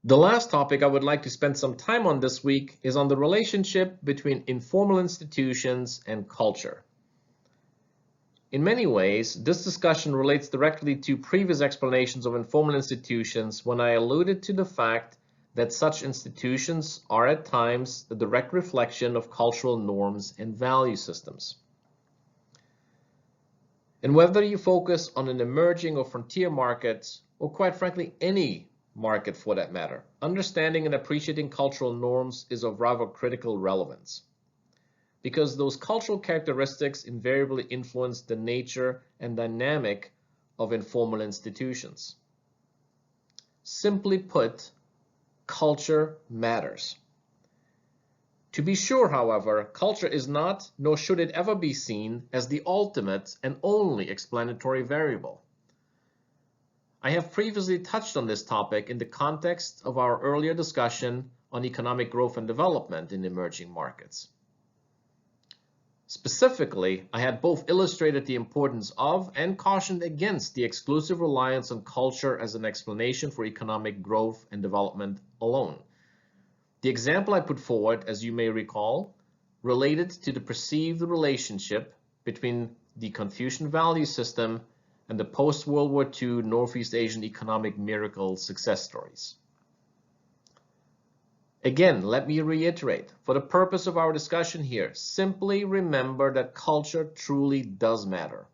The last topic I would like to spend some time on this week is on the relationship between informal institutions and culture. In many ways, this discussion relates directly to previous explanations of informal institutions when I alluded to the fact that such institutions are at times the direct reflection of cultural norms and value systems. And whether you focus on an emerging or frontier market, or quite frankly any market for that matter, understanding and appreciating cultural norms is of rather critical relevance, because those cultural characteristics invariably influence the nature and dynamic of informal institutions. Simply put, culture matters. To be sure, however, culture is not, nor should it ever be seen as the ultimate and only explanatory variable. I have previously touched on this topic in the context of our earlier discussion on economic growth and development in emerging markets. Specifically, I had both illustrated the importance of and cautioned against the exclusive reliance on culture as an explanation for economic growth and development alone. The example I put forward, as you may recall, related to the perceived relationship between the Confucian value system and the post-World War II Northeast Asian economic miracle success stories. Again, let me reiterate, for the purpose of our discussion here, simply remember that culture truly does matter.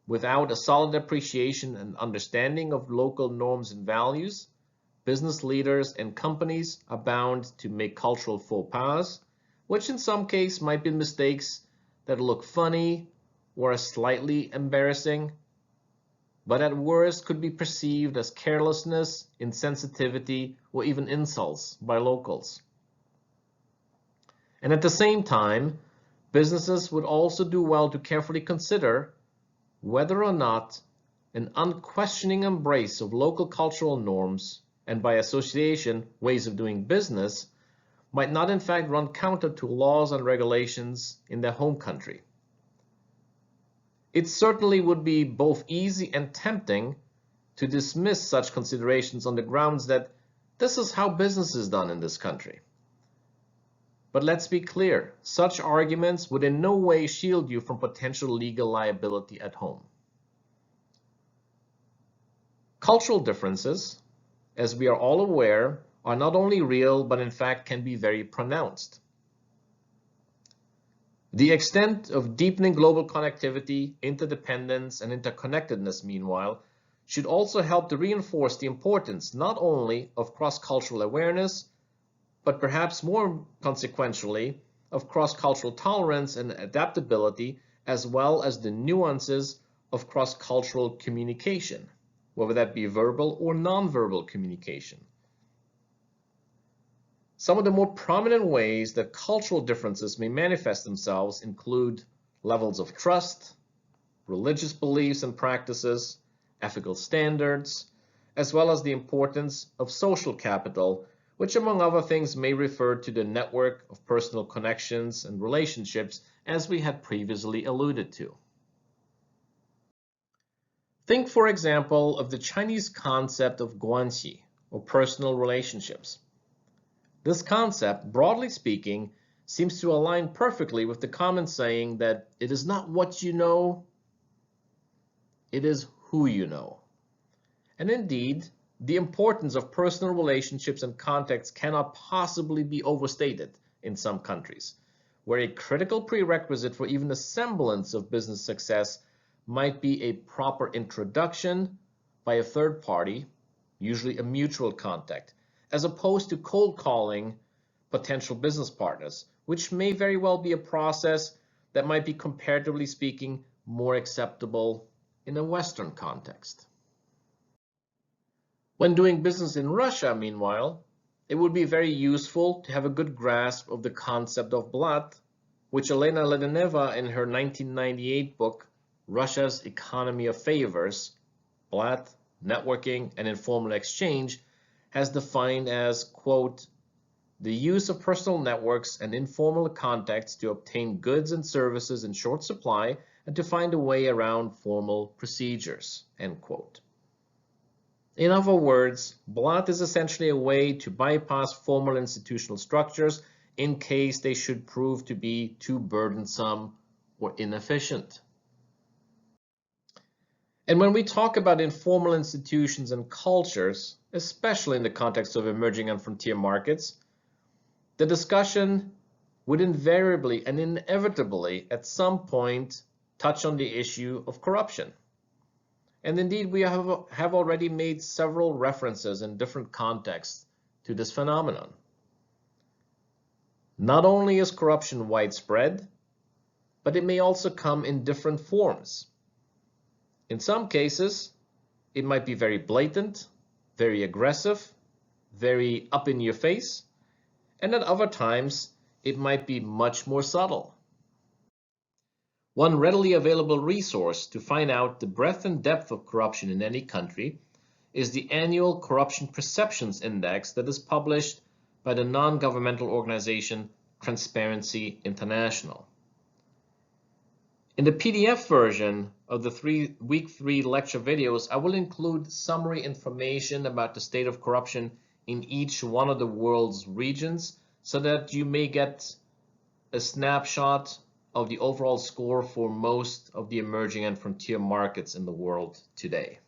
Without a solid appreciation and understanding of local norms and values, business leaders and companies are bound to make cultural faux pas, which in some cases might be mistakes that look funny or are slightly embarrassing, but at worst could be perceived as carelessness, insensitivity, or even insults by locals. And at the same time, businesses would also do well to carefully consider whether or not an unquestioning embrace of local cultural norms, and by association, ways of doing business, might not in fact run counter to laws and regulations in their home country. It certainly would be both easy and tempting to dismiss such considerations on the grounds that this is how business is done in this country. But let's be clear, such arguments would in no way shield you from potential legal liability at home. Cultural differences, as we are all aware, are not only real, but in fact can be very pronounced. The extent of deepening global connectivity, interdependence, and interconnectedness, meanwhile, should also help to reinforce the importance not only of cross-cultural awareness, but perhaps more consequentially, of cross-cultural tolerance and adaptability, as well as the nuances of cross-cultural communication, whether that be verbal or nonverbal communication. Some of the more prominent ways that cultural differences may manifest themselves include levels of trust, religious beliefs and practices, ethical standards, as well as the importance of social capital, which among other things may refer to the network of personal connections and relationships as we had previously alluded to. Think, for example, of the Chinese concept of guanxi, or personal relationships. This concept, broadly speaking, seems to align perfectly with the common saying that it is not what you know, it is who you know. And indeed, the importance of personal relationships and contacts cannot possibly be overstated in some countries, where a critical prerequisite for even a semblance of business success might be a proper introduction by a third party, usually a mutual contact, as opposed to cold calling potential business partners, which may very well be a process that might be, comparatively speaking, more acceptable in a Western context. When doing business in Russia, meanwhile, it would be very useful to have a good grasp of the concept of blat, which Elena Ledeneva in her 1998 book, Russia's Economy of Favors, blat, networking, and informal exchange, has defined as, quote, the use of personal networks and informal contacts to obtain goods and services in short supply and to find a way around formal procedures, end quote. In other words, Blatt is essentially a way to bypass formal institutional structures in case they should prove to be too burdensome or inefficient. And when we talk about informal institutions and cultures, especially in the context of emerging and frontier markets, the discussion would invariably and inevitably at some point touch on the issue of corruption. And indeed, we have already made several references in different contexts to this phenomenon. Not only is corruption widespread, but it may also come in different forms. In some cases, it might be very blatant, very aggressive, very up in your face, and at other times, it might be much more subtle. One readily available resource to find out the breadth and depth of corruption in any country is the annual Corruption Perceptions Index that is published by the non-governmental organization Transparency International. In the PDF version of the week 3 lecture videos, I will include summary information about the state of corruption in each one of the world's regions so that you may get a snapshot of the overall score for most of the emerging and frontier markets in the world today.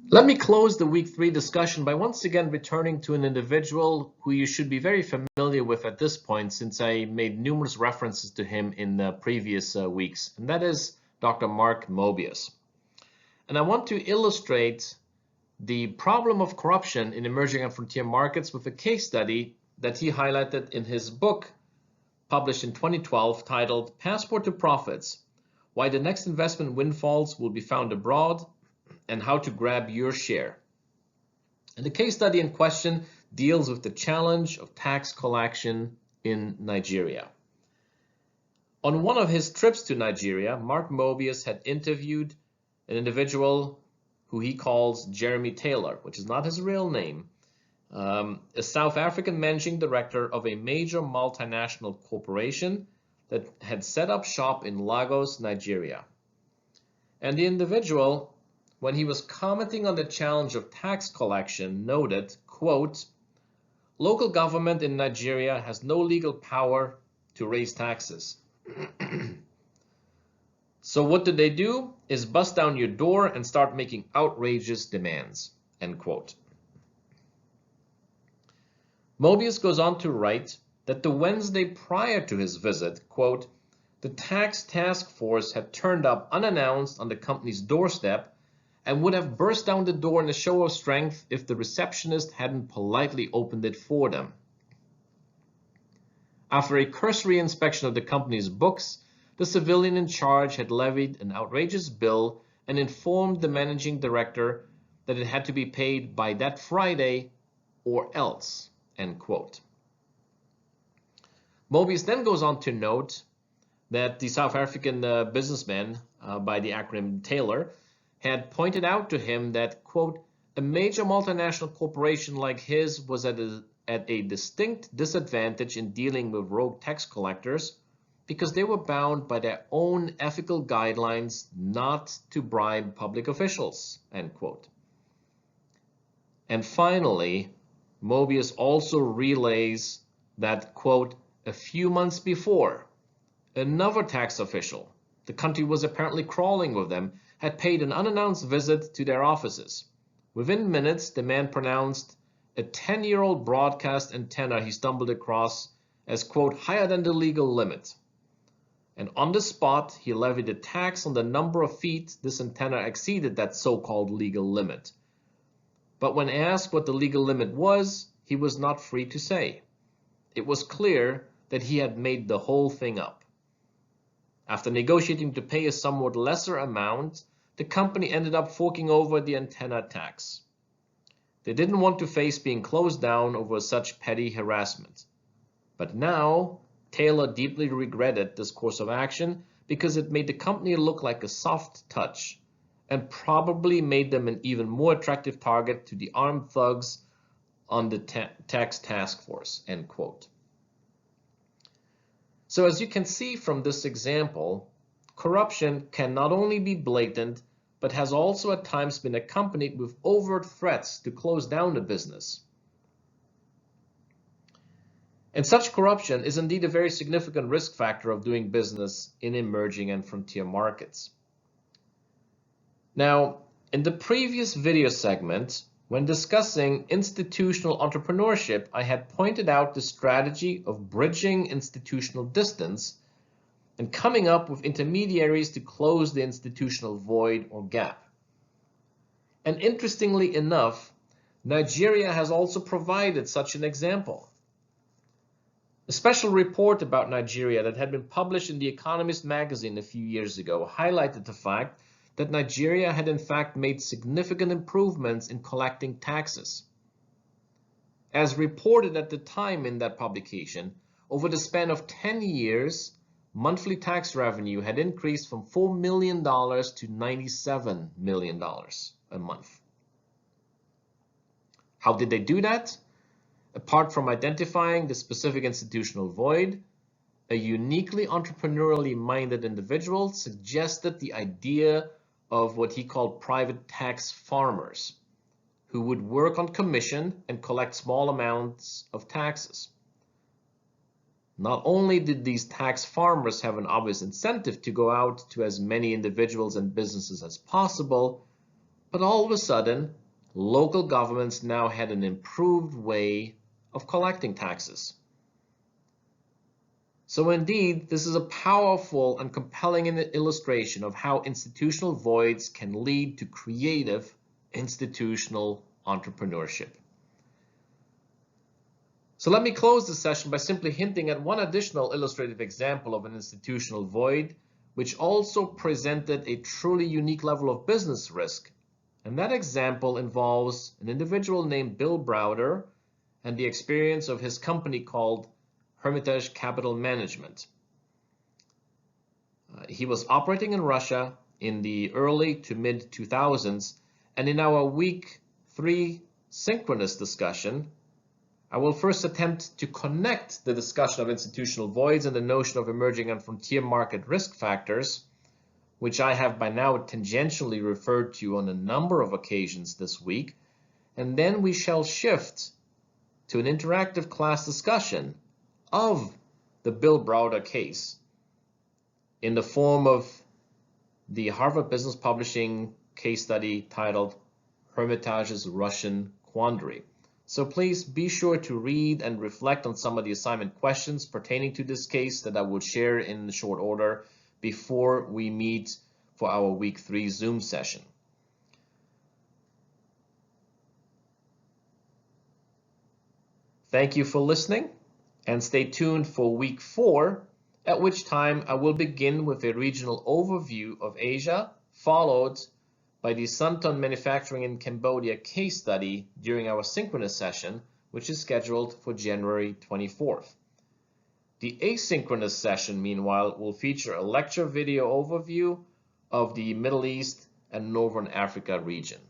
Let me close the week 3 discussion by once again returning to an individual who you should be very familiar with at this point, since I made numerous references to him in the previous weeks, and that is Dr. Mark Mobius. And I want to illustrate the problem of corruption in emerging and frontier markets with a case study that he highlighted in his book published in 2012 titled Passport to Profits: Why the Next Investment Windfalls Will Be Found Abroad and How to Grab Your Share. And the case study in question deals with the challenge of tax collection in Nigeria. On one of his trips to Nigeria, Mark Mobius had interviewed an individual who he calls Jeremy Taylor, which is not his real name, a South African managing director of a major multinational corporation that had set up shop in Lagos, Nigeria. And the individual, when he was commenting on the challenge of tax collection, noted, quote, "Local government in Nigeria has no legal power to raise taxes. So what they do is bust down your door and start making outrageous demands," end quote. Mobius goes on to write that the Wednesday prior to his visit, quote, "The tax task force had turned up unannounced on the company's doorstep and would have burst down the door in a show of strength if the receptionist hadn't politely opened it for them. After a cursory inspection of the company's books, the civilian in charge had levied an outrageous bill and informed the managing director that it had to be paid by that Friday or else," end quote. Mobius then goes on to note that the South African businessman by the acronym Taylor had pointed out to him that, quote, "A major multinational corporation like his was at a distinct disadvantage in dealing with rogue tax collectors because they were bound by their own ethical guidelines not to bribe public officials," end quote. And finally, Mobius also relays that, quote, "A few months before, another tax official, the country was apparently crawling with them, had paid an unannounced visit to their offices. Within minutes, the man pronounced a 10-year-old broadcast antenna he stumbled across as, quote, higher than the legal limit. And on the spot, he levied a tax on the number of feet this antenna exceeded that so-called legal limit. But when asked what the legal limit was, he was not free to say. It was clear that he had made the whole thing up. After negotiating to pay a somewhat lesser amount, the company ended up forking over the antenna tax. They didn't want to face being closed down over such petty harassment. But now, Taylor deeply regretted this course of action because it made the company look like a soft touch and probably made them an even more attractive target to the armed thugs on the tax task force," end quote. So as you can see from this example, corruption can not only be blatant, but has also at times been accompanied with overt threats to close down the business. And such corruption is indeed a very significant risk factor of doing business in emerging and frontier markets. Now, in the previous video segment, when discussing institutional entrepreneurship, I had pointed out the strategy of bridging institutional distance and coming up with intermediaries to close the institutional void or gap. And interestingly enough, Nigeria has also provided such an example. A special report about Nigeria that had been published in The Economist magazine a few years ago highlighted the fact that Nigeria had in fact made significant improvements in collecting taxes. As reported at the time in that publication, over the span of 10 years, monthly tax revenue had increased from $4 million to $97 million a month. How did they do that? Apart from identifying the specific institutional void, a uniquely entrepreneurially minded individual suggested the idea of what he called private tax farmers, who would work on commission and collect small amounts of taxes. Not only did these tax farmers have an obvious incentive to go out to as many individuals and businesses as possible, but all of a sudden, local governments now had an improved way of collecting taxes. So indeed, this is a powerful and compelling illustration of how institutional voids can lead to creative institutional entrepreneurship. So let me close this session by simply hinting at one additional illustrative example of an institutional void, which also presented a truly unique level of business risk. And that example involves an individual named Bill Browder and the experience of his company called Hermitage Capital Management. He was operating in Russia in the early to mid 2000s, and in our week 3 synchronous discussion, I will first attempt to connect the discussion of institutional voids and the notion of emerging and frontier market risk factors, which I have by now tangentially referred to on a number of occasions this week, and then we shall shift to an interactive class discussion of the Bill Browder case in the form of the Harvard Business Publishing case study titled Hermitage's Russian Quandary. So please be sure to read and reflect on some of the assignment questions pertaining to this case that I will share in short order before we meet for our week 3 Zoom session. Thank you for listening, and stay tuned for week 4, at which time I will begin with a regional overview of Asia, followed by the Santon Manufacturing in Cambodia case study during our synchronous session, which is scheduled for January 24th. The asynchronous session, meanwhile, will feature a lecture video overview of the Middle East and Northern Africa region.